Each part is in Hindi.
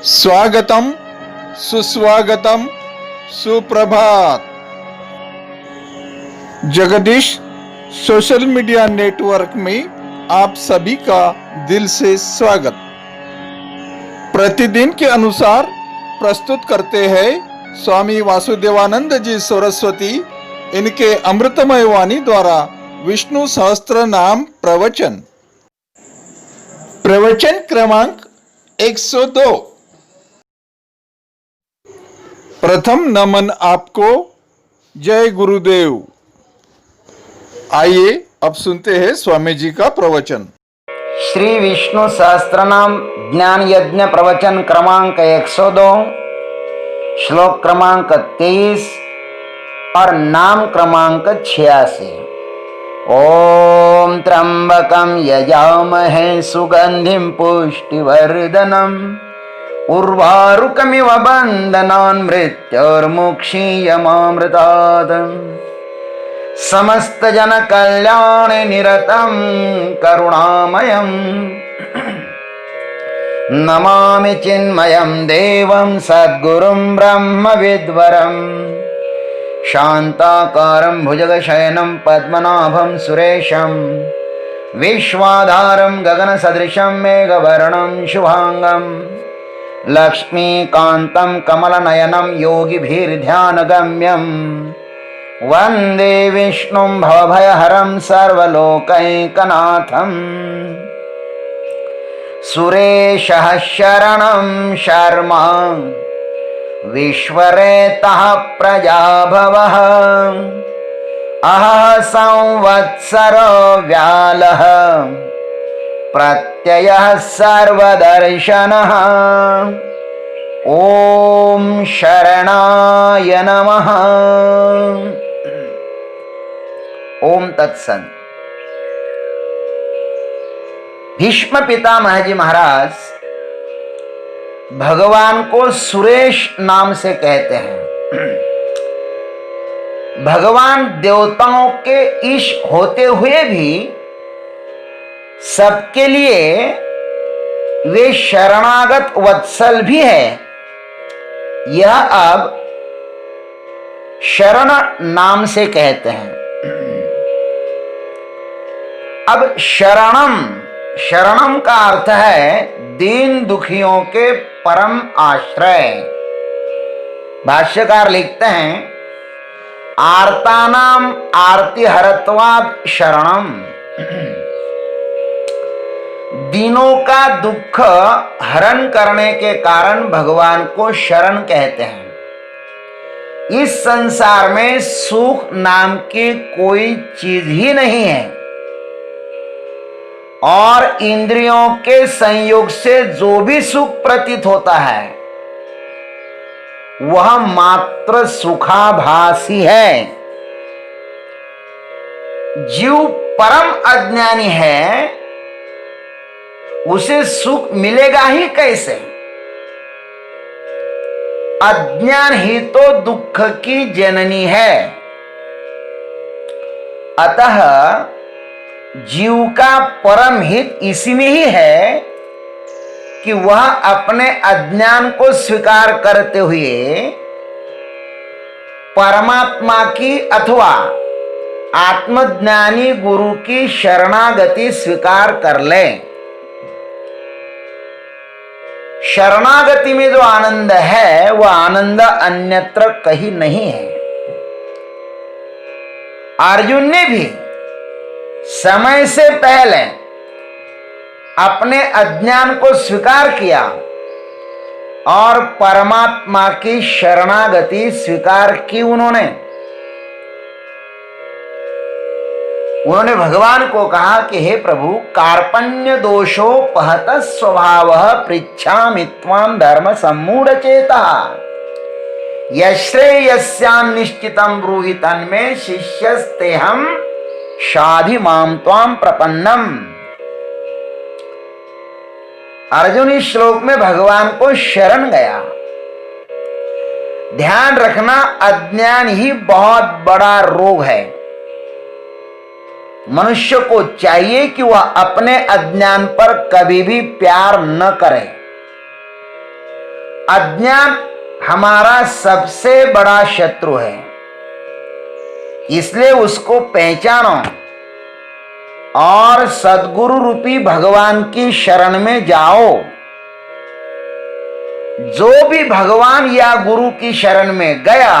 स्वागतम, सुस्वागतम, सुप्रभात। जगदीश सोशल मीडिया नेटवर्क में आप सभी का दिल से स्वागत। प्रतिदिन के अनुसार प्रस्तुत करते हैं स्वामी वासुदेवानंद जी सरस्वती, इनके अमृतमय वाणी द्वारा विष्णु सहस्त्र नाम प्रवचन। प्रवचन क्रमांक 102। प्रथम नमन आपको, जय गुरुदेव। आइए अब सुनते हैं स्वामी जी का प्रवचन। श्री विष्णु सहस्त्रनाम ज्ञान यज्ञ प्रवचन क्रमांक 102, श्लोक क्रमांक 23 और नाम क्रमांक 86। ओम त्र्यंबकं यजामहे सुगंधिं पुष्टिवर्धनम् उर्वारुकमिव बन्धनान् मृत्योर्मुक्षीयमामृतात् समस्त जन कल्याणे निरतं करुणामयं नमामि चिन्मयं देवं सद्गुरुं ब्रह्मविद्वरं शान्ताकारं भुजगशयनं पद्मनाभं सुरेशं विश्वाधारं गगनसदृशं मेघवर्णं शुभांगं लक्ष्मीकान्तं कमलनयनं योगिभिर्ध्यानगम्यं वन्दे विष्णुं भवभयहरं सर्वलोकैकनाथं सुरेशः शरणं शर्मा विश्वरेतः प्रजाभवः अहः संवत्सरो व्यालः प्रत्ययः सर्वदर्शनः ओम शरणाय नमः। ओम तत्सत। भीष्म पितामह जी महाराज भगवान को सुरेश नाम से कहते हैं। भगवान देवताओं के ईश होते हुए भी सबके लिए वे शरणागत वत्सल भी है। यह अब शरण नाम से कहते हैं। अब शरणम का अर्थ है दीन दुखियों के परम आश्रय। भाष्यकार लिखते हैं आर्तानाम आरति हरत्वाद शरणम। दीनों का दुख हरण करने के कारण भगवान को शरण कहते हैं। इस संसार में सुख नाम की कोई चीज ही नहीं है और इंद्रियों के संयोग से जो भी सुख प्रतीत होता है वह मात्र सुखाभासी है। जीव परम अज्ञानी है, उसे सुख मिलेगा ही कैसे? अज्ञान ही तो दुख की जननी है। अतः जीव का परम हित इसी में ही है कि वह अपने अज्ञान को स्वीकार करते हुए परमात्मा की अथवा आत्मज्ञानी गुरु की शरणागति स्वीकार कर ले। शरणागति में जो आनंद है वह आनंद अन्यत्र कहीं नहीं है। अर्जुन ने भी समय से पहले अपने अज्ञान को स्वीकार किया और परमात्मा की शरणागति स्वीकार की। उन्होंने भगवान को कहा कि हे प्रभु, कार्पण्य दोषोपहत स्वभावः पृच्छामि त्वां धर्म सम्मूढ़ चेतः यश्रेयस्यान् निश्चितं ब्रूहि तन्मे शिष्यस्तेहं शाधि मां त्वां प्रपन्नम। अर्जुन इस श्लोक में भगवान को शरण गया। ध्यान रखना, अज्ञान ही बहुत बड़ा रोग है। मनुष्य को चाहिए कि वह अपने अज्ञान पर कभी भी प्यार न करे। अज्ञान हमारा सबसे बड़ा शत्रु है, इसलिए उसको पहचानो और सद्गुरु रूपी भगवान की शरण में जाओ। जो भी भगवान या गुरु की शरण में गया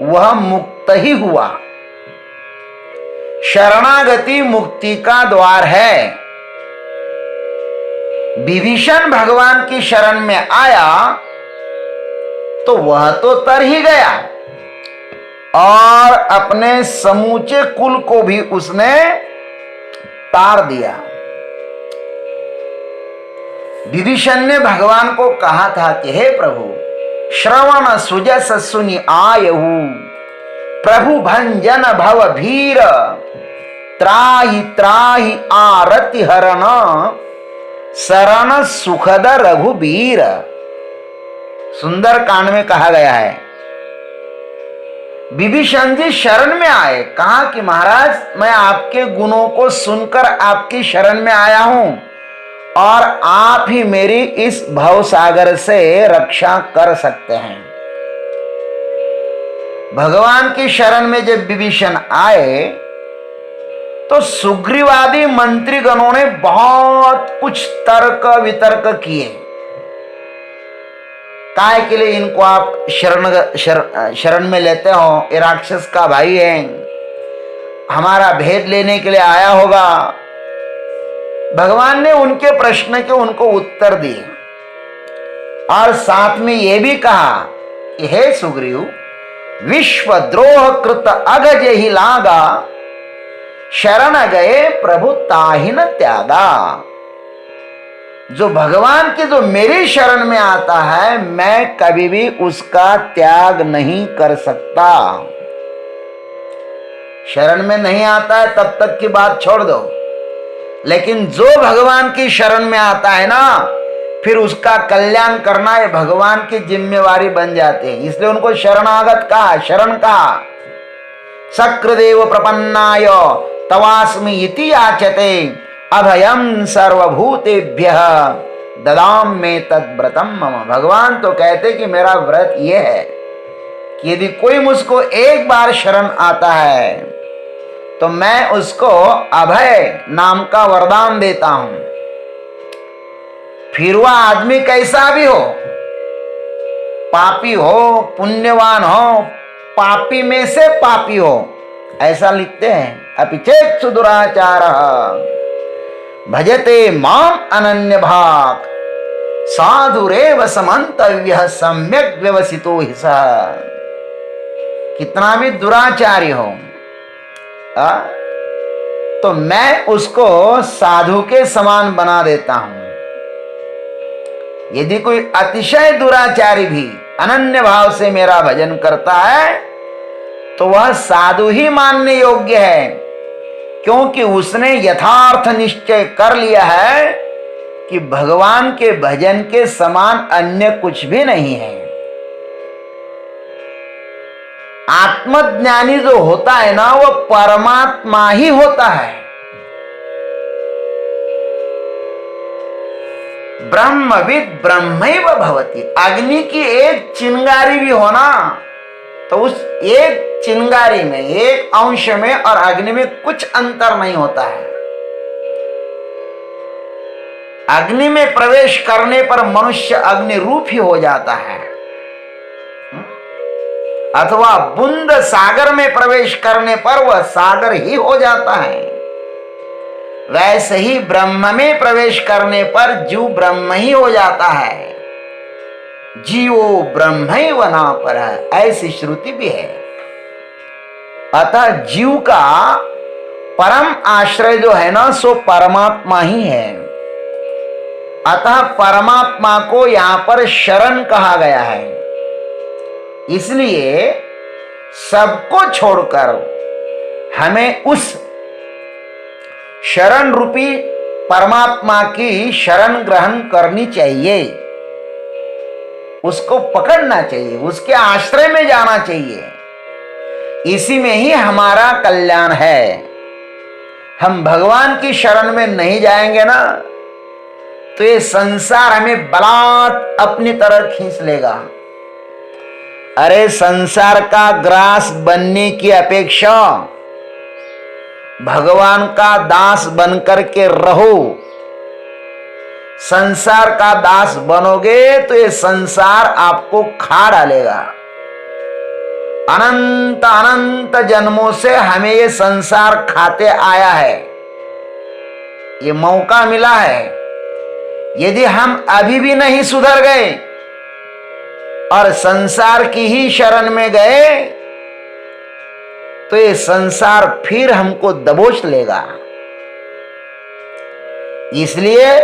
वह मुक्त ही हुआ। शरणागति मुक्ति का द्वार है। विभीषण भगवान की शरण में आया तो वह तो तर ही गया और अपने समूचे कुल को भी उसने तार दिया। विभीषण ने भगवान को कहा था कि हे प्रभु, श्रवण सुजस सुनि आयहु, प्रभु भंजन भव भीर, त्राहि त्राहि आरति हरण, शरण सुखद रघुबीर। सुंदर कांड में कहा गया है, विभीषण जी शरण में आए, कहा कि महाराज मैं आपके गुणों को सुनकर आपकी शरण में आया हूं और आप ही मेरी इस भव सागर से रक्षा कर सकते हैं। भगवान की शरण में जब विभीषण आए तो सुग्रीवादी मंत्रीगणों ने बहुत कुछ तर्क वितर्क किए। काय के लिए इनको आप शरण में लेते हो? ये राक्षस का भाई है, हमारा भेद लेने के लिए आया होगा। भगवान ने उनके प्रश्न के उनको उत्तर दिए और साथ में यह भी कहा कि हे सुग्रीव, विश्वद्रोह कृत अगज ही लागा, शरण गए प्रभु ताहि न त्यागा। जो भगवान की जो मेरी शरण में आता है मैं कभी भी उसका त्याग नहीं कर सकता। शरण में नहीं आता है तब तक की बात छोड़ दो, लेकिन जो भगवान की शरण में आता है ना, फिर उसका कल्याण करना ये भगवान की जिम्मेवारी बन जाती है। इसलिए उनको शरणागत कहा, शरण कहा। शक्रदेव प्रपन्नाय तवास्मि इति याचते, अभयम सर्वभूतेभ्यः ददाम में तद्व्रतम मम। भगवान तो कहते कि मेरा व्रत यह है कि यदि कोई मुझको एक बार शरण आता है तो मैं उसको अभय नाम का वरदान देता हूं। फिर वह आदमी कैसा भी हो, पापी हो पुण्यवान हो, पापी में से पापी हो, ऐसा लिखते हैं। अपिचेत सुदुराचारः भजते माम अनन्य भाग, साधुरेव समन्तव्यः सम्यक व्यवसितो हि सः। कितना भी दुराचारी हो तो मैं उसको साधु के समान बना देता हूं। यदि कोई अतिशय दुराचारी भी अनन्य भाव से मेरा भजन करता है तो वह साधु ही मानने योग्य है, क्योंकि उसने यथार्थ निश्चय कर लिया है कि भगवान के भजन के समान अन्य कुछ भी नहीं है। आत्मज्ञानी जो होता है ना, वो परमात्मा ही होता है। ब्रह्मविद ब्रह्मैव भवति। अग्नि की एक चिंगारी भी हो ना, तो उस एक चिंगारी में, एक अंश में और अग्नि में कुछ अंतर नहीं होता है। अग्नि में प्रवेश करने पर मनुष्य अग्नि रूप ही हो जाता है, अथवा बूंद सागर में प्रवेश करने पर वह सागर ही हो जाता है। वैसे ही ब्रह्म में प्रवेश करने पर जीव ब्रह्म ही हो जाता है। जीवो ब्रह्मैव नापरः, ऐसी श्रुति भी है। अतः जीव का परम आश्रय जो है ना, सो परमात्मा ही है। अतः परमात्मा को यहां पर शरण कहा गया है। इसलिए सबको छोड़कर हमें उस शरण रूपी परमात्मा की शरण ग्रहण करनी चाहिए, उसको पकड़ना चाहिए, उसके आश्रय में जाना चाहिए। इसी में ही हमारा कल्याण है। हम भगवान की शरण में नहीं जाएंगे ना, तो ये संसार हमें बलात् अपनी तरह खींच लेगा। अरे संसार का ग्रास बनने की अपेक्षा भगवान का दास बनकर के रहो। संसार का दास बनोगे तो ये संसार आपको खा डालेगा। अनंत अनंत जन्मों से हमें ये संसार खाते आया है, ये मौका मिला है। यदि हम अभी भी नहीं सुधर गए और संसार की ही शरण में गए तो ये संसार फिर हमको दबोच लेगा। इसलिए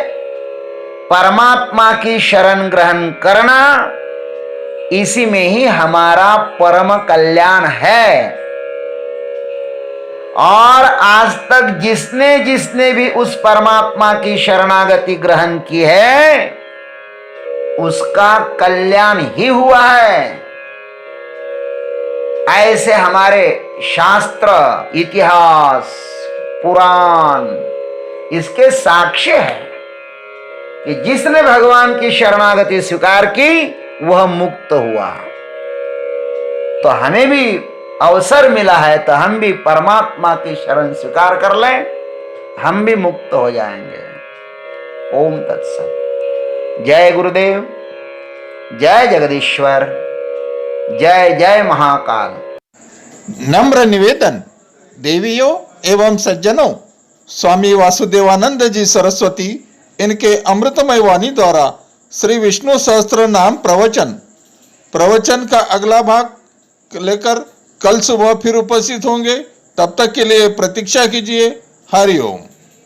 परमात्मा की शरण ग्रहण करना, इसी में ही हमारा परम कल्याण है। और आज तक जिसने जिसने भी उस परमात्मा की शरणागति ग्रहण की है उसका कल्याण ही हुआ है। ऐसे हमारे शास्त्र, इतिहास, पुराण इसके साक्ष्य है कि जिसने भगवान की शरणागति स्वीकार की वह मुक्त हुआ। तो हमें भी अवसर मिला है तो हम भी परमात्मा की शरण स्वीकार कर लें, हम भी मुक्त हो जाएंगे। ओम तत्सत। जय गुरुदेव, जय जगदीश्वर, जय जय महाकाल। नम्र निवेदन देवियों एवं सज्जनों, स्वामी वासुदेवानंद जी सरस्वती इनके अमृतमय वाणी द्वारा श्री विष्णु सहस्त्र नाम प्रवचन का अगला भाग लेकर कल सुबह फिर उपस्थित होंगे। तब तक के लिए प्रतीक्षा कीजिए। हरि ओम।